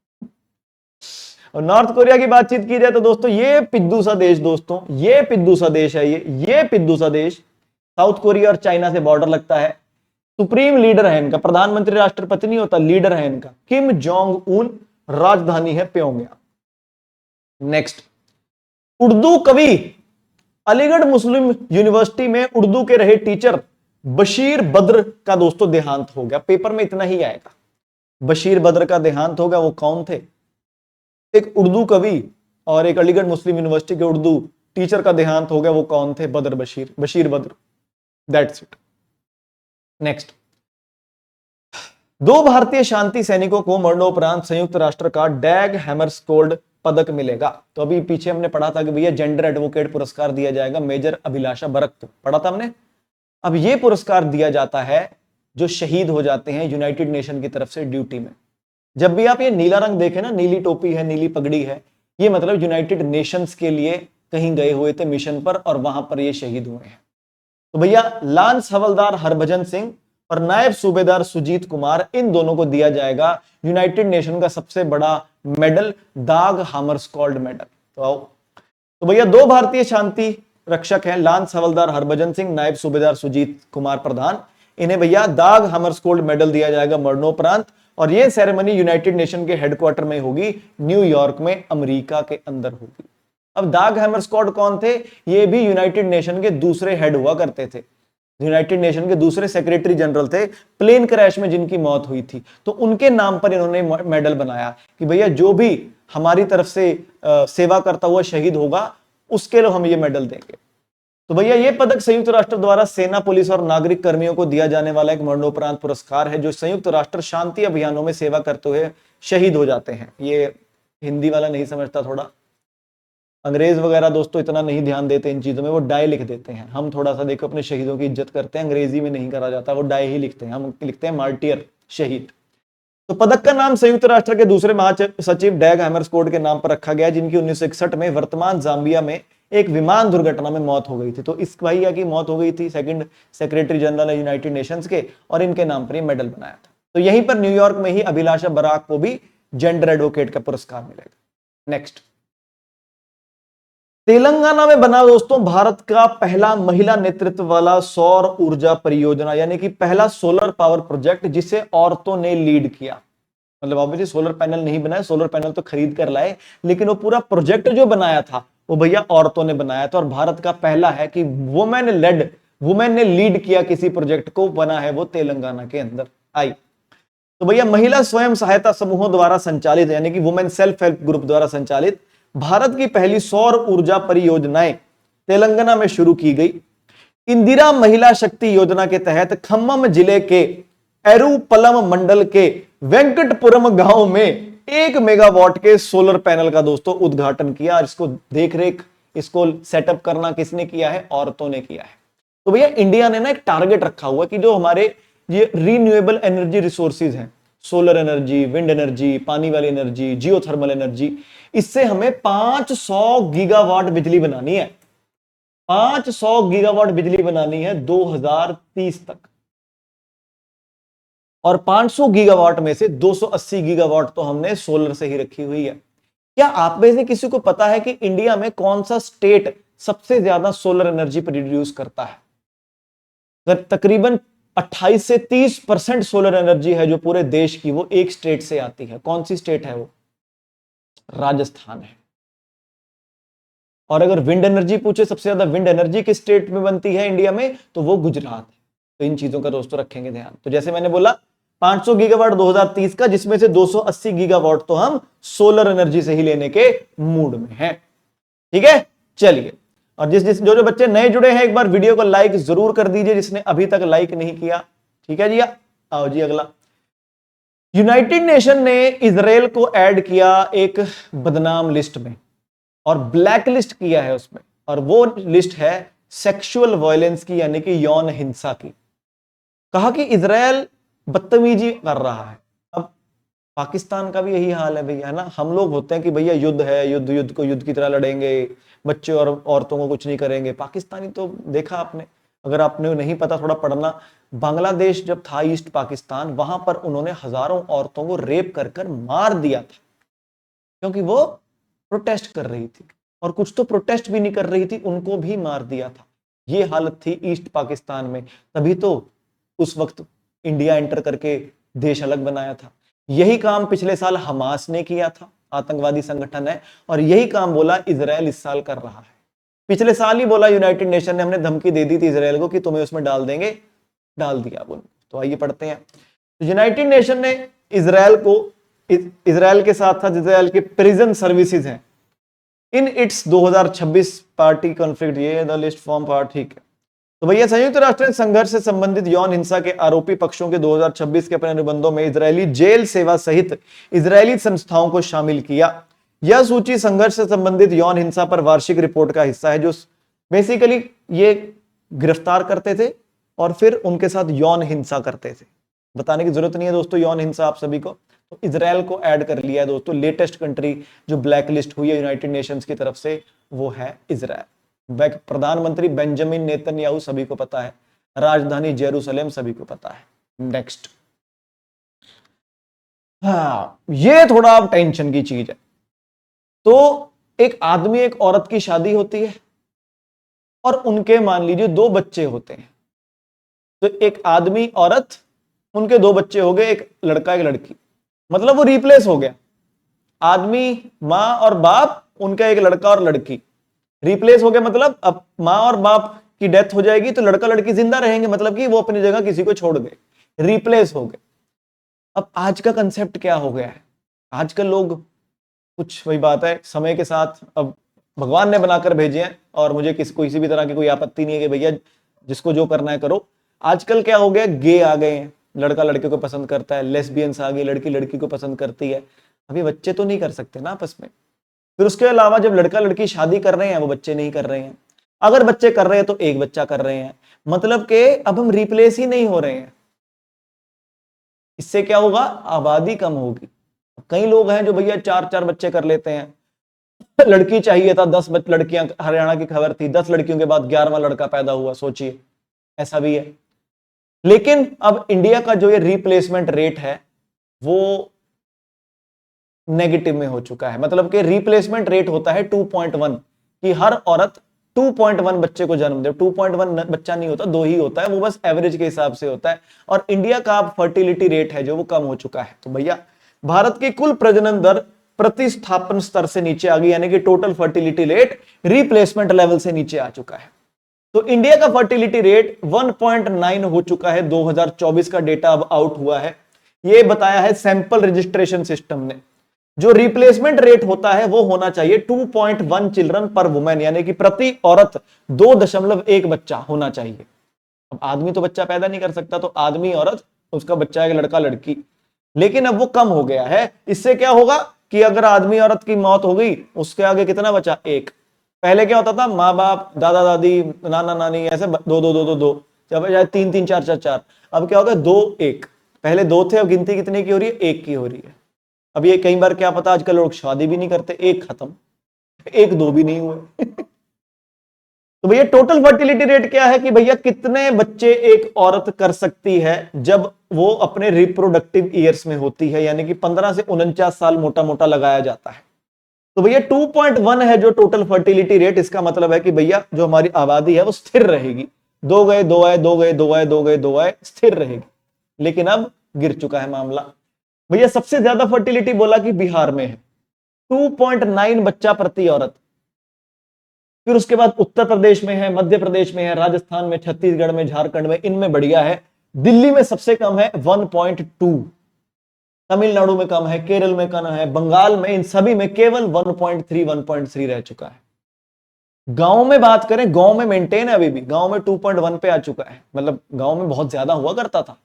और नॉर्थ कोरिया की बातचीत की जाए तो दोस्तों ये पिद्दू सा देश, दोस्तों ये पिद्दू सा देश है, ये पिद्दू सा देश साउथ कोरिया और चाइना से बॉर्डर लगता है। सुप्रीम लीडर है इनका, प्रधानमंत्री राष्ट्रपति नहीं होता, लीडर है इनका किम जोंग उन, राजधानी है प्योंगयांग। नेक्स्ट, उर्दू कवि, अलीगढ़ मुस्लिम यूनिवर्सिटी में उर्दू के रहे टीचर बशीर बद्र का दोस्तों देहांत हो गया, पेपर में इतना ही आएगा, बशीर बद्र का देहांत हो गया। वो कौन थे, एक उर्दू कवि और एक अलीगढ़ मुस्लिम यूनिवर्सिटी के उर्दू टीचर का देहांत हो गया, वो कौन थे, Badr Bashir, Bashir Badr, that's it. Next, 2 भारतीय शांति सैनिकों को मरणोपरांत संयुक्त राष्ट्र का डैग हैमरस्कोल्ड पदक मिलेगा। तो अभी पीछे हमने पढ़ा था कि भैया जेंडर एडवोकेट पुरस्कार दिया जाएगा मेजर अभिलाषा बरक को, पढ़ा था हमने। अब यह पुरस्कार दिया जाता है जो शहीद हो जाते हैं यूनाइटेड नेशन की तरफ से ड्यूटी में। जब भी आप ये नीला रंग देखें ना, नीली टोपी है, नीली पगड़ी है, ये मतलब यूनाइटेड नेशंस के लिए कहीं गए हुए थे मिशन पर और वहां पर ये शहीद हुए हैं। तो भैया लांस हवलदार हरभजन सिंह और नायब सूबेदार सुजीत कुमार, इन दोनों को दिया जाएगा यूनाइटेड नेशन का सबसे बड़ा मेडल, दाग हैमरस्कोल्ड मेडल। तो भैया 2 भारतीय शांति रक्षक हैं, लांस हवलदार हरभजन सिंह, नायब सूबेदार सुजीत कुमार प्रधान, इन्हें भैया दाग हैमरस्कोल्ड मेडल दिया जाएगा मरणोपरांत। और यह सेरेमनी यूनाइटेड नेशन के हेडक्वार्टर में होगी, न्यूयॉर्क में, अमेरिका के अंदर होगी। अब दाग हैमरस्कोल्ड कौन थे, ये भी यूनाइटेड नेशन के दूसरे हेड हुआ करते थे, यूनाइटेड नेशन के दूसरे सेक्रेटरी जनरल थे, प्लेन क्रैश में जिनकी मौत हुई थी, तो उनके नाम पर इन्होंने मेडल बनाया कि भैया जो भी हमारी तरफ से सेवा करता हुआ शहीद होगा उसके लिए हम ये मेडल देंगे। तो भैया ये पदक संयुक्त राष्ट्र द्वारा सेना, पुलिस और नागरिक कर्मियों को दिया जाने वाला एक मरणोपरांत पुरस्कार है जो संयुक्त राष्ट्र शांति अभियानों में सेवा करते हुए शहीद हो जाते हैं। ये हिंदी वाला नहीं समझता, थोड़ा अंग्रेज वगैरह दोस्तों इतना नहीं ध्यान देते इन चीजों में, वो डाय लिख देते हैं। हम थोड़ा सा देखो अपने शहीदों की इज्जत करते हैं, अंग्रेजी में नहीं करा जाता, वो डाय ही लिखते हैं, हम लिखते हैं मार्टियर, शहीद। तो पदक का नाम संयुक्त राष्ट्र के दूसरे महासचिव डैग हैमरस्कोल्ड के नाम पर रखा गया, जिनकी 1961 में वर्तमान जाम्बिया में एक विमान दुर्घटना में मौत हो गई थी। तो इस भैया की मौत हो गई थी, second secretary general United Nations के, और इनके नाम पर ये मेडल बनाया था। तो यहीं पर न्यूयॉर्क में ही अभिलाषा बराक को भी जेंडर एडवोकेट का पुरस्कार मिलेगा। नेक्स्ट, तेलंगाना में बना दोस्तों भारत का पहला महिला नेतृत्व वाला सौर ऊर्जा परियोजना, यानी कि पहला सोलर पावर प्रोजेक्ट जिसे औरतों ने लीड किया। मतलब ऑब्वियसली सोलर पैनल नहीं बनाए, सोलर पैनल तो खरीद कर लाए, लेकिन वो पूरा प्रोजेक्ट जो बनाया था वो भैया औरतों ने बनाया था। और भारत का पहला है कि वुमेन ने लीड किया किसी प्रोजेक्ट को, बना है वो तेलंगाना के अंदर आई। तो भैया महिला स्वयं सहायता समूहों द्वारा संचालित, यानी कि वुमेन सेल्फ हेल्प ग्रुप द्वारा संचालित भारत की पहली सौर ऊर्जा परियोजनाएं तेलंगाना में शुरू की गई। इंदिरा महिला शक्ति योजना के तहत खम्मम जिले के एरुपलम मंडल के वेंकटपुरम गांव में 1 मेगावाट के सोलर पैनल का दोस्तों उद्घाटन किया। इसको देखरेख, इसको सेटअप करना किसने किया है, औरतों ने किया है। तो भैया इंडिया ने ना एक टारगेट रखा हुआ कि जो हमारे ये रीन्यूएबल एनर्जी रिसोर्सेज हैं, सोलर एनर्जी, विंड एनर्जी, पानी वाली एनर्जी, जियोथर्मल एनर्जी, इससे हमें 500 गीगावाट बिजली बनानी है, 500 गीगावाट बिजली बनानी है 2030 तक। और 500 गीगावाट में से 280 गीगावाट तो हमने सोलर से ही रखी हुई है। क्या आप में से किसी को पता है कि इंडिया में कौन सा स्टेट सबसे ज्यादा सोलर एनर्जी प्रोड्यूस करता है? तकरीबन 28 से 30% सोलर एनर्जी है जो पूरे देश की, वो एक स्टेट से आती है। कौन सी स्टेट है वो? राजस्थान है। और अगर विंड एनर्जी पूछे सबसे ज्यादा विंड एनर्जी किस स्टेट में बनती है इंडिया में, तो वो गुजरात है। तो इन चीजों का दोस्तों रखेंगे ध्यान। तो जैसे मैंने बोला 500 गीगावाट 2030 का, जिसमें से 280 गीगावाट तो हम सोलर एनर्जी से ही लेने के मूड में हैं। ठीक है, चलिए। और जो जो बच्चे नए जुड़े हैं, एक बार वीडियो को लाइक जरूर कर दीजिए जिसने अभी तक लाइक नहीं किया। ठीक है जी, आओ जी अगला। यूनाइटेड नेशन ने इजराइल को ऐड किया एक बदनाम लिस्ट में और ब्लैक लिस्ट किया है उसमें, और वो लिस्ट है सेक्सुअल वायलेंस की, यानी कि यौन हिंसा की। कहा कि इजराइल बदतमीजी कर रहा है। अब पाकिस्तान का भी यही हाल है भैया, है ना। हम लोग होते हैं कि भैया युद्ध है, युद्ध युद्ध को युद्ध की तरह लड़ेंगे, बच्चे और औरतों को कुछ नहीं करेंगे। पाकिस्तानी तो देखा आपने, अगर आपने नहीं पता थोड़ा पढ़ना, बांग्लादेश जब था ईस्ट पाकिस्तान, वहां पर उन्होंने हजारों औरतों को रेप कर कर मार दिया था, क्योंकि वो प्रोटेस्ट कर रही थी, और कुछ तो प्रोटेस्ट भी नहीं कर रही थी, उनको भी मार दिया था। ये हालत थी ईस्ट पाकिस्तान में। तभी तो उस वक्त इंडिया एंटर करके देश अलग बनाया था। यही काम पिछले साल हमास ने किया था, आतंकवादी संगठन है, और यही काम बोला इजराइल इस साल कर रहा है। पिछले साल ही बोला यूनाइटेड नेशन ने, हमने धमकी दे दी थी इजराइल को कि तुम्हें उसमें डाल देंगे, डाल दिया उनको। तो आइए पढ़ते हैं। तो यूनाइटेड नेशन ने इजराइल को, इजराइल के साथ साथ इजराइल के प्रिजन सर्विसेज हैं इन इट्स 2026 पार्टी कॉन्फ्लिक्ट, ये द लिस्ट फॉर्म पार्ट, ठीक है। तो भैया संयुक्त राष्ट्र संघर्ष से संबंधित यौन हिंसा के आरोपी पक्षों के 2026 के अपने अनुबंधों में इजरायली जेल सेवा सहित इजरायली संस्थाओं को शामिल किया। यह सूची संघर्ष से संबंधित यौन हिंसा पर वार्षिक रिपोर्ट का हिस्सा है, जो बेसिकली ये गिरफ्तार करते थे और फिर उनके साथ यौन हिंसा करते थे। बताने की जरूरत नहीं है दोस्तों यौन हिंसा आप सभी को। तो इजराइल को ऐड कर लिया है दोस्तों। लेटेस्ट कंट्री जो ब्लैक लिस्ट हुई है यूनाइटेड नेशंस की तरफ से, वो है इजराइल। प्रधानमंत्री बेंजामिन नेतन्याहू सभी को पता है, राजधानी जेरूसलम सभी को पता है। नेक्स्ट, हाँ ये थोड़ा अब टेंशन की चीज है। तो एक आदमी एक औरत की शादी होती है और उनके मान लीजिए 2 बच्चे होते हैं। तो एक आदमी औरत, उनके 2 बच्चे हो गए, एक लड़का एक लड़की, मतलब वो रिप्लेस हो गया। आदमी, मां और बाप, उनका एक लड़का और लड़की रिप्लेस हो गया। मतलब अब मां और बाप की डेथ हो जाएगी तो लड़का लड़की जिंदा रहेंगे, मतलब कि वो अपनी जगह किसी को छोड़ गए, रिप्लेस हो गए। अब आज का कंसेप्ट क्या हो गया है, आजकल लोग कुछ, वही बात है, समय के साथ अब भगवान ने बनाकर भेजे हैं, और मुझे किसी भी तरह की कोई आपत्ति नहीं है कि भैया जिसको जो करना है करो। आजकल क्या हो गया, गे आ गए हैं, लड़का लड़के को पसंद करता है, लेस्बियंस आ गई, लड़की लड़की को पसंद करती है। अभी बच्चे तो नहीं कर सकते ना आपस में। फिर उसके अलावा जब लड़का लड़की शादी कर रहे हैं, वो बच्चे नहीं कर रहे हैं। अगर बच्चे कर रहे हैं तो एक बच्चा कर रहे हैं, मतलब कि अब हम रिप्लेस ही नहीं हो रहे हैं। इससे क्या होगा, आबादी कम होगी। कई लोग हैं जो भैया 4-4 बच्चे कर लेते हैं। लड़की चाहिए था 10 लड़कियां, हरियाणा की खबर थी, 10 लड़कियों के बाद 11वां लड़का पैदा हुआ, सोचिए, ऐसा भी है। लेकिन अब इंडिया का जो ये रिप्लेसमेंट रेट है वो नेगेटिव में हो चुका है। मतलब कि रिप्लेसमेंट रेट होता है 2.1, कि हर औरत 2.1 बच्चे को जन्म दे। 2.1 बच्चा नहीं होता, 2 ही होता है, वो बस एवरेज के हिसाब से होता है। और इंडिया का अब फर्टिलिटी रेट है जो वो कम हो चुका है। तो भैया भारत की कुल प्रजनन दर प्रतिस्थापन स्तर से नीचे आ गई, यानी कि total fertility rate replacement level से नीचे आ चुका है। तो इंडिया का फर्टिलिटी रेट 1.9 हो चुका है। 2024 का डेटा अब आउट हुआ है, ये बताया है सैंपल रजिस्ट्रेशन सिस्टम ने। जो रिप्लेसमेंट रेट होता है वो होना चाहिए 2.1 चिल्ड्रन पर वुमेन, यानी कि प्रति औरत 2.1 बच्चा होना चाहिए। अब आदमी तो बच्चा पैदा नहीं कर सकता, तो आदमी औरत, उसका बच्चा है लड़का लड़की, लेकिन अब वो कम हो गया है। इससे क्या होगा कि अगर आदमी औरत की मौत हो गई, उसके आगे कितना बचा, 1। पहले क्या होता था, माँ बाप, दादा दादी, नाना नानी, ऐसे 2 जब 3 4 4 4, अब क्या होगा 2 1। पहले 2 थे, अब गिनती कितने की हो रही है, 1 की हो रही है। अब ये कई बार क्या पता, आजकल लोग शादी भी नहीं करते, 1 खत्म, 1 2 भी नहीं हुए। तो भैया टोटल फर्टिलिटी रेट क्या है कि भैया कितने बच्चे एक औरत कर सकती है जब वो अपने रिप्रोडक्टिव ईयर्स में होती है, यानी कि 15 से 49 साल मोटा मोटा लगाया जाता है। तो भैया 2.1 है जो टोटल फर्टिलिटी रेट। इसका मतलब है कि भैया जो हमारी आबादी है वो स्थिर रहेगी, 2 गए 2 आए, 2 गए 2 आए, 2 गए 2 आए, स्थिर रहेगी। लेकिन अब गिर चुका है मामला। भैया सबसे ज्यादा फर्टिलिटी बोला कि बिहार में है, 2.9 बच्चा प्रति औरत। फिर उसके बाद उत्तर प्रदेश में है, मध्य प्रदेश में है, राजस्थान में, छत्तीसगढ़ में, झारखंड में, इनमें बढ़िया है। दिल्ली में सबसे कम है 1.2, तमिलनाडु में कम है, केरल में कम है, बंगाल में, इन सभी में केवल 1.3 1.3 रह चुका है। गांव में बात करें, गांव में मेंटेन है अभी भी, गांव में 2.1 पे आ चुका है। मतलब गांव में बहुत ज्यादा हुआ करता था।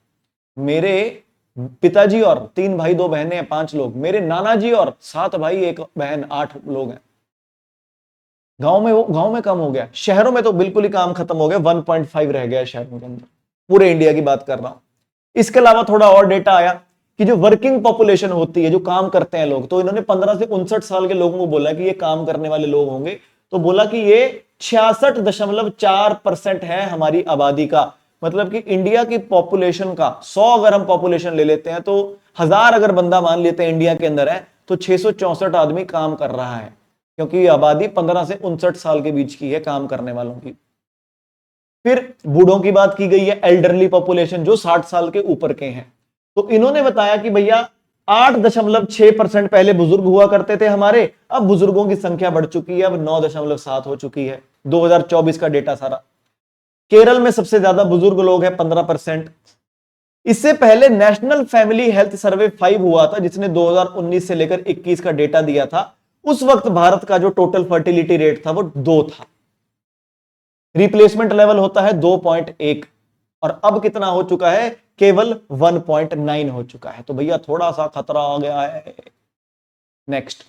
मेरे पिताजी और 3 भाई 2 बहनें हैं, 5 लोग। मेरे नाना जी और 7 भाई 1 बहन, 8 लोग हैं। गांव में कम हो गया, शहरों में तो बिल्कुल ही काम खत्म हो गया, 1.5 रह गया शहरों के अंदर, पूरे इंडिया की बात कर रहा हूं। इसके अलावा थोड़ा और डेटा आया कि जो वर्किंग पॉपुलेशन होती है, जो काम करते हैं लोग, तो इन्होंने 15 से 59 साल के लोगों को बोला कि ये काम करने वाले लोग होंगे, तो बोला कि ये 66.4% है हमारी आबादी का। मतलब कि इंडिया की पॉपुलेशन का 100 अगर हम पॉपुलेशन ले लेते हैं, तो 1000 अगर बंदा मान लेते हैं इंडिया के अंदर है, तो 664 आदमी काम कर रहा है, क्योंकि आबादी 15 से 59 साल के बीच की है काम करने वालों की। फिर बूढ़ों की बात की गई है, एल्डरली पॉपुलेशन, जो 60 साल के ऊपर के हैं। तो इन्होंने बताया कि भैया 8.6% पहले बुजुर्ग हुआ करते थे हमारे, अब बुजुर्गों की संख्या बढ़ चुकी है, अब 9.7 हो चुकी है। 2024 का डेटा सारा। केरल में सबसे ज्यादा बुजुर्ग लोग हैं, 15%। इससे पहले नेशनल फैमिली हेल्थ सर्वे 5 हुआ था, जिसने 2019 से लेकर 21 का डेटा दिया था। उस वक्त भारत का जो टोटल फर्टिलिटी रेट था वो 2 था। रिप्लेसमेंट लेवल होता है 2.1, और अब कितना हो चुका है, केवल 1.9 हो चुका है। तो भैया थोड़ा सा खतरा आ गया है। नेक्स्ट,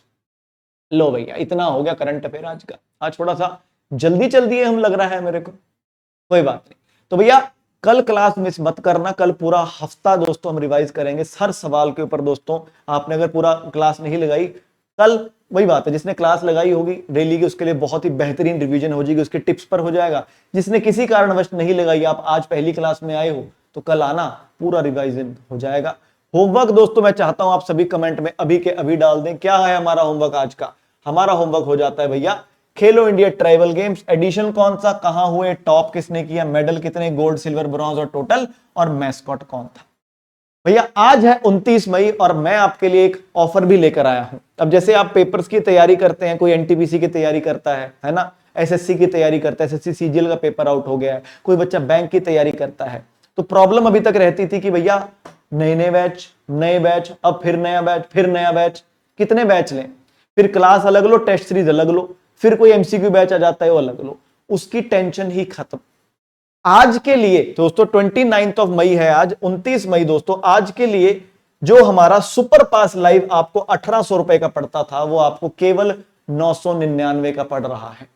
लो भैया इतना हो गया करंट अफेयर आज का। आज थोड़ा सा जल्दी चल दिए हम, लग रहा है मेरे को, कोई बात नहीं। तो भैया कल क्लास मिस मत करना, कल पूरा हफ्ता दोस्तों हम रिवाइज करेंगे हर सवाल के ऊपर। दोस्तों आपने अगर पूरा क्लास नहीं लगाई, कल वही बात है, जिसने क्लास लगाई होगी डेली की उसके लिए बहुत ही बेहतरीन रिवीजन हो जाएगी, उसके टिप्स पर हो जाएगा। जिसने किसी कारणवश नहीं लगाई, आप आज पहली क्लास में आए हो, तो कल आना, पूरा रिवाइजन हो जाएगा। होमवर्क दोस्तों मैं चाहता हूं आप सभी कमेंट में अभी के अभी डाल दें। क्या है हमारा होमवर्क आज का? हमारा होमवर्क हो जाता है भैया, खेलो इंडिया ट्राइबल गेम्स एडिशन कौन सा, कहां हुए, टॉप किसने किया, मेडल कितने, गोल्ड सिल्वर ब्रॉन्ज और टोटल, और मैस्कॉट कौन था। भैया आज है 29 मई और मैं आपके लिए एक ऑफर भी लेकर आया हूं। अब जैसे आप पेपर्स की तैयारी करते हैं, कोई एनटीपीसी की तैयारी करता है ना, एसएससी की तैयारी करता है, एसएससी सीजीएल का पेपर आउट हो गया है, कोई बच्चा बैंक की तैयारी करता है, तो प्रॉब्लम अभी तक रहती थी कि भैया नए नए बैच, अब फिर नया बैच, फिर नया बैच, कितने बैच लें, फिर क्लास अलग लो, टेस्ट सीरीज अलग लो, फिर कोई एमसीक्यू बैच आ जाता है वो अलग लो, उसकी टेंशन ही खत्म। आज के लिए दोस्तों 29 ऑफ मई है, आज 29 मई दोस्तों, आज के लिए जो हमारा सुपर पास लाइव आपको 1800 रुपए का पड़ता था, वो आपको केवल 999 का पड़ रहा है।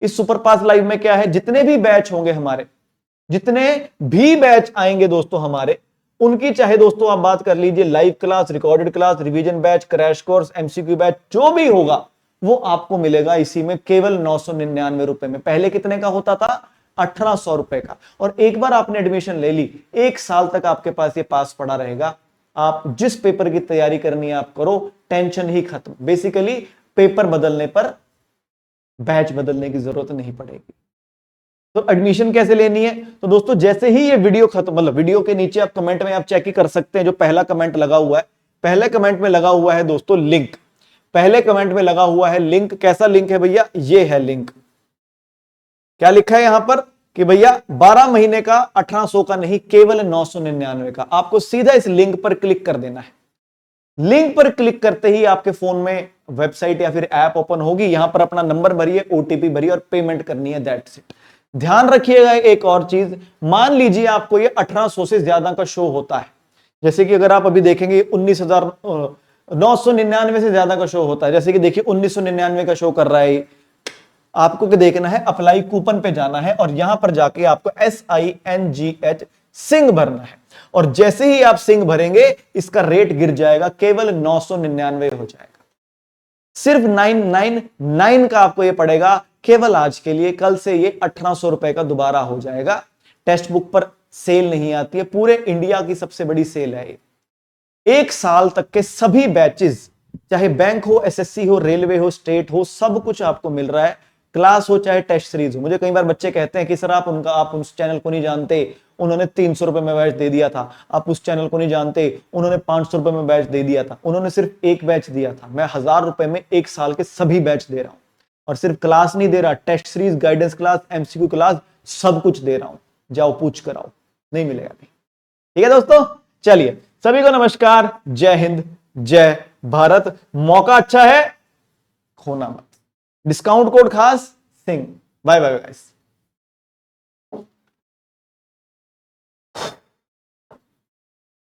इस सुपर पास लाइव में क्या है, जितने भी बैच होंगे हमारे, जितने भी बैच आएंगे दोस्तों हमारे, उनकी चाहे दोस्तों आप बात कर लीजिए live class, recorded class, revision batch, crash course, MCQ batch, जो भी होगा वो आपको मिलेगा इसी में केवल 999 रुपए में। पहले कितने का होता था? 1800 रुपए का। और एक बार आपने एडमिशन ले ली, 1 साल तक आपके पास ये पास पड़ा रहेगा। आप जिस पेपर की तैयारी करनी है आप करो, टेंशन ही खत्म। बेसिकली पेपर बदलने पर बैच बदलने की जरूरत नहीं पड़ेगी। तो एडमिशन कैसे लेनी है? तो दोस्तों जैसे ही ये वीडियो खत्म, मतलब वीडियो के नीचे आप कमेंट में आप चेक ही कर सकते हैं, जो पहला कमेंट लगा हुआ है, पहले कमेंट में लगा हुआ है दोस्तों लिंक, पहले कमेंट में लगा हुआ है लिंक। कैसा लिंक है भैया? ये है लिंक। क्या लिखा है यहां पर कि भैया 12 महीने का 1800 का नहीं, केवल 999 का। आपको सीधा इस लिंक पर क्लिक कर देना है। लिंक पर क्लिक करते ही आपके फोन में वेबसाइट या फिर ऐप ओपन होगी, यहां पर अपना नंबर भरिए, ओटीपी भरिए और पेमेंट करनी है, दैट्स इट। ध्यान रखिएगा एक और चीज, मान लीजिए आपको ये 1800 से ज्यादा का शो होता है, जैसे कि अगर आप अभी देखेंगे 19,999 से ज्यादा का शो होता है, जैसे कि देखिए 1999 का शो कर रहा है, आपको क्या देखना है, अप्लाई कूपन पे जाना है और यहां पर जाके आपको SINGH सिंह भरना है, और जैसे ही आप सिंह भरेंगे इसका रेट गिर जाएगा, केवल 999 हो जाएगा। सिर्फ 999 का आपको ये पड़ेगा केवल आज के लिए। कल से ये 1800 रुपए का दोबारा हो जाएगा। टेक्स्ट बुक पर सेल नहीं आती है, पूरे इंडिया की सबसे बड़ी सेल है ये। 1 साल तक के सभी बैचेस, चाहे बैंक हो, एसएससी हो, रेलवे हो, स्टेट हो, सब कुछ आपको मिल रहा है। क्लास हो चाहे टेस्ट सीरीज हो। मुझे कई बार बच्चे कहते हैं कि सर आप उस चैनल को नहीं जानते, उन्होंने 300 रुपए में बैच दे दिया था। आप उस चैनल को नहीं जानते, उन्होंने 500 रुपए में बैच दे दिया था। उन्होंने सिर्फ एक बैच दिया था, मैं 1000 रुपए में 1 साल के सभी बैच दे रहा हूं। और सिर्फ क्लास नहीं दे रहा, test series, guidance class, MCQ class, सब कुछ दे रहा हूं। जाओ पूछ कर आओ, नहीं मिलेगा अभी। ठीक है दोस्तों, चलिए सभी को नमस्कार, जय हिंद, जय भारत। मौका अच्छा है, खोना मत। डिस्काउंट कोड खास सिंह। Bye bye guys.